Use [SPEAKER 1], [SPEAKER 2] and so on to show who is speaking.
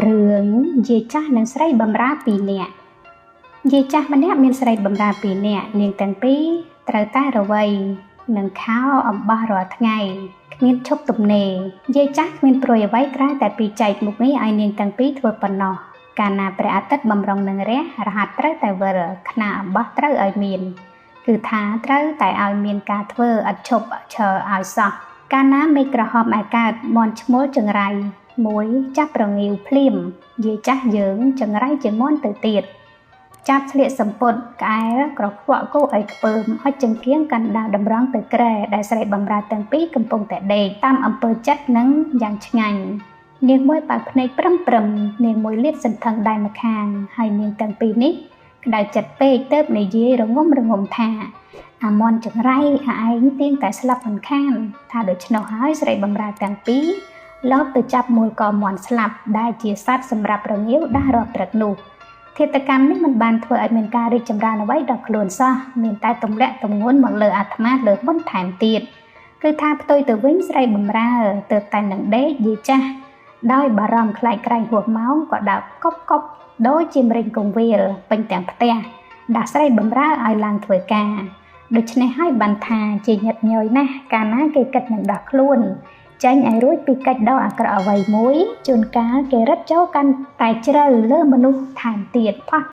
[SPEAKER 1] រឿងយាយចាស់និងស្រីបម្រើពីរនាក់យាយចាស់ម្នាក់មានស្រីបម្រើពីរនាក់នាងទាំងពីរត្រូវតែរវៃនិងខោអំបោះរាល់ថ្ងៃគ្មានឈប់ទំនេរយាយចាស់គ្មានព្រួយអ្វីក្រៅតែពីចែកមុខនេះឲ្យនាងទាំងពីរធ្វើប៉ុណ្ណោះកាលណាព្រះអាទិត្យបំរុងនឹងរះរហ័សត្រូវតែវិលខ្នាអំបោះត្រូវឲ្យមានគឺថាត្រូវតែឲ្យមានការធ្វើឥតឈប់ឈរឲ្យសោះកាលណាមេឃក្រហមឯកើតមន់ឈ្មោលចង្រៃមួយចាប់ប្រងាវភ្លាមយាយចាស់យើងចង្រៃជាមន់ទៅទៀតចាប់ស្លៀកសម្ពុតក្អែលក្រខ្វក់គោឲ្យខ្ពើមអុជចង្គៀងកាន់ដាវតម្រង់ទៅក្រែដែលស្រីបម្រើទាំងពីរកំពុងតែដេកតាមអំពើចិត្តនឹងយ៉ាងឆ្ងាញ់នាងមួយបើកភ្នែកព្រឹមនាងមួយលាតសន្ធឹងដៃម្ខាងហើយនាងទាំងពីរនេះក្តៅចិត្តពេកទៅនិយាយរងំថាអាមន់ចង្រៃឯងទៀងតែស្លាប់មិនខានថាដូច្នោះហើយស្រីបម្រើទាំងពីរលបទៅចាប់មួលកមន់ស្លាប់ដែលជាសត្វសម្រាប់រងាវដាស់រាល់ព្រឹកនោះធាតុកម្មនេះមិនបានធ្វើឲ្យមានការរីកចម្រើនអ្វីដល់ខ្លួនសោះមានតែទម្លាក់ទម្ងន់មកលើអាត្មាលើមុនថែមទៀតគឺថាផ្ទុយទៅវិញស្រីបម្រើទៅតែនឹងដេកយាយចាស់ដោយបារម្ភខ្លាចក្រែងហួសម៉ោងក៏ដើរកប់ដូចជាម្រេចកងវាលពេញទាំងផ្ទះដាក់ស្រីបម្រើឲ្យឡើងធ្វើការដូច្នេះហើយបានថាជាញឹកញយណាស់កាលណាគេគិតនឹងដោះខ្លួនចាញ់ឲ្យរួចពីកិច្ចដោះអាក្រក់អ្វីមួយជួនកាលគេរឹតចូលកាន់តែជ្រៅលើមនុស្សថែមទៀតផោះ